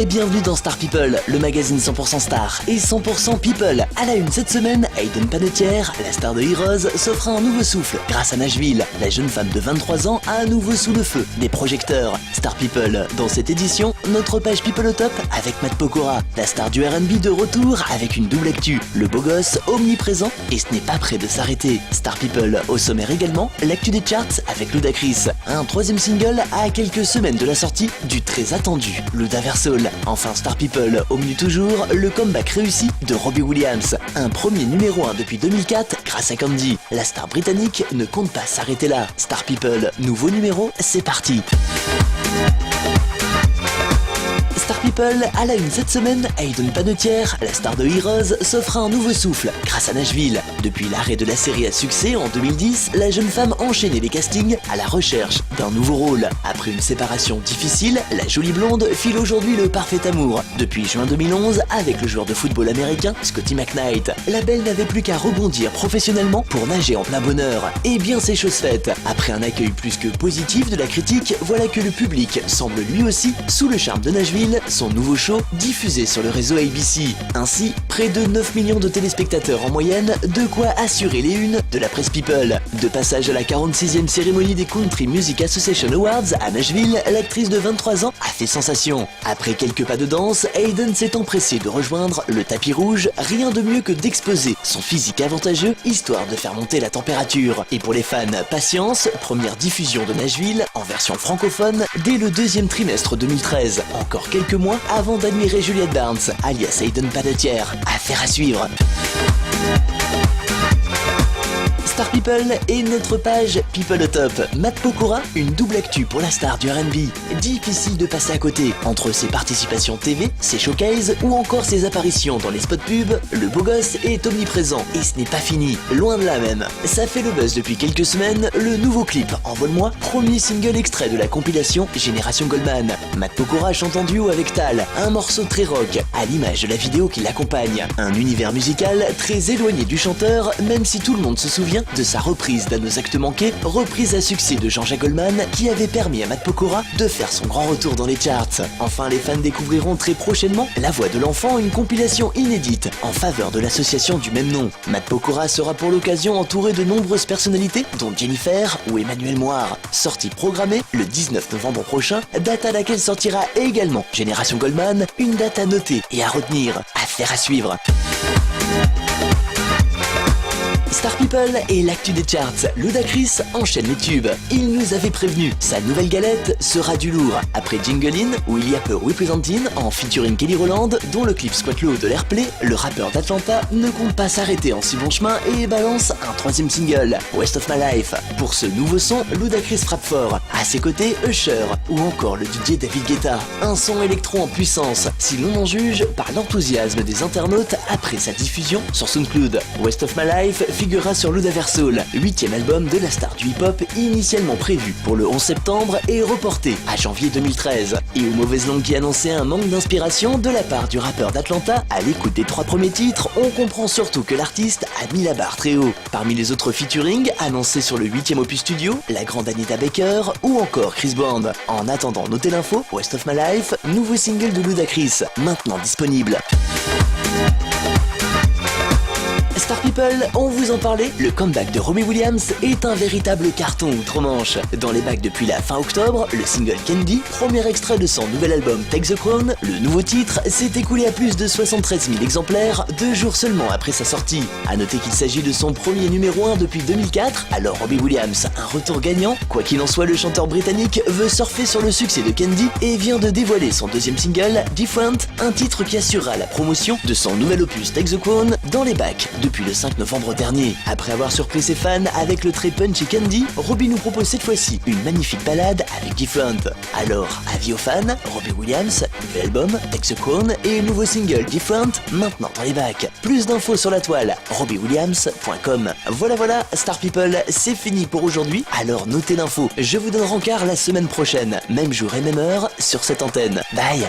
et bienvenue dans Star People, le magazine 100% star et 100% people. À la une cette semaine, Hayden Panettiere, la star de Heroes, s'offre un nouveau souffle grâce à Nashville. La jeune femme de 23 ans a à nouveau sous le feu des projecteurs. Star People, dans cette édition, notre page People au top avec Matt Pokora, la star du R&B de retour avec une double actu. Le beau gosse omniprésent et ce n'est pas prêt de s'arrêter. Star People au sommaire également, l'actu des charts avec Ludacris. Un troisième single à quelques semaines de la sortie du très attendu Ludaversoul. Enfin Star People au menu toujours, le comeback réussi de Robbie Williams. Un premier numéro 1 depuis 2004 grâce à Candy. La star britannique ne compte pas s'arrêter là. Star People, nouveau numéro, c'est parti. Star People, à la une cette semaine, Hayden Panettiere, la star de Heroes, s'offre un nouveau souffle grâce à Nashville. Depuis l'arrêt de la série à succès en 2010, la jeune femme enchaînait les castings à la recherche d'un nouveau rôle. Après une séparation difficile, la jolie blonde file aujourd'hui le parfait amour. Depuis juin 2011, avec le joueur de football américain Scotty McKnight, la belle n'avait plus qu'à rebondir professionnellement pour nager en plein bonheur. Et bien c'est chose faite. Après un accueil plus que positif de la critique, voilà que le public semble lui aussi sous le charme de Nashville, son nouveau show diffusé sur le réseau ABC. Ainsi, près de 9 millions de téléspectateurs en moyenne, de quoi assurer les unes de la presse People. De passage à la 46e cérémonie des Country Music Association Awards à Nashville, l'actrice de 23 ans a fait sensation. Après quelques pas de danse, Hayden s'est empressé de rejoindre le tapis rouge, rien de mieux que d'exposer son physique avantageux, histoire de faire monter la température. Et pour les fans, patience, première diffusion de Nashville en version francophone dès le deuxième trimestre 2013. Encore quelques mois avant d'admirer Juliette Barnes, alias Hayden Panettiere. Affaire à suivre. Star People et notre page People au top. Matt Pokora, une double actu pour la star du R&B. Difficile de passer à côté. Entre ses participations TV, ses showcases ou encore ses apparitions dans les spots pub, le beau gosse est omniprésent. Et ce n'est pas fini, loin de là même. Ça fait le buzz depuis quelques semaines, le nouveau clip Envole-moi, premier single extrait de la compilation Génération Goldman. Matt Pokora chante en duo avec Tal, un morceau très rock, à l'image de la vidéo qui l'accompagne. Un univers musical très éloigné du chanteur, même si tout le monde se souvient de sa reprise d'À nos actes manqués, reprise à succès de Jean-Jacques Goldman qui avait permis à Matt Pokora de faire son grand retour dans les charts. Enfin, les fans découvriront très prochainement La Voix de l'enfant, une compilation inédite en faveur de l'association du même nom. Matt Pokora sera pour l'occasion entouré de nombreuses personnalités, dont Jennifer ou Emmanuel Moir. Sortie programmée le 19 novembre prochain, date à laquelle sortira également Génération Goldman, une date à noter et à retenir. Affaire à suivre. Star People et l'actu des charts. Ludacris enchaîne les tubes. Il nous avait prévenu, sa nouvelle galette sera du lourd. Après Jingle In, où il y a peu Representin en featuring Kelly Rowland, dont le clip squatte l'eau de l'Airplay, le rappeur d'Atlanta ne compte pas s'arrêter en si bon chemin et balance un troisième single, West of My Life. Pour ce nouveau son, Ludacris frappe fort. À ses côtés, Usher ou encore le DJ David Guetta. Un son électro en puissance, si l'on en juge par l'enthousiasme des internautes après sa diffusion sur SoundCloud. West of My Life figurera sur Ludaversoul, 8e album de la star du hip-hop initialement prévu pour le 11 septembre et reporté à janvier 2013. Et aux mauvaises langues qui annonçaient un manque d'inspiration de la part du rappeur d'Atlanta, à l'écoute des 3 premiers titres, on comprend surtout que l'artiste a mis la barre très haut. Parmi les autres featuring annoncés sur le 8e opus studio, la grande Anita Baker ou encore Chris Brown. En attendant, notez l'info, West of My Life, nouveau single de Ludacris, maintenant disponible. Star People, on vous en parlait, le comeback de Robbie Williams est un véritable carton outre-Manche. Dans les bacs depuis la fin octobre, le single Candy, premier extrait de son nouvel album Take the Crown, le nouveau titre, s'est écoulé à plus de 73 000 exemplaires 2 jours seulement après sa sortie. A noter qu'il s'agit de son premier numéro 1 depuis 2004, alors Robbie Williams, un retour gagnant. Quoi qu'il en soit, le chanteur britannique veut surfer sur le succès de Candy et vient de dévoiler son deuxième single, Different, un titre qui assurera la promotion de son nouvel opus Take the Crown dans les bacs depuis le 5 novembre dernier. Après avoir surpris ses fans avec le très punchy Candy, Robbie nous propose cette fois-ci une magnifique ballade avec Different. Alors, avis aux fans, Robbie Williams, nouvel album, Take the Crown et nouveau single Different, maintenant dans les bacs. Plus d'infos sur la toile, robbiewilliams.com. Voilà, Star People, c'est fini pour aujourd'hui, alors notez l'info. Je vous donne rencard la semaine prochaine, même jour et même heure, sur cette antenne. Bye.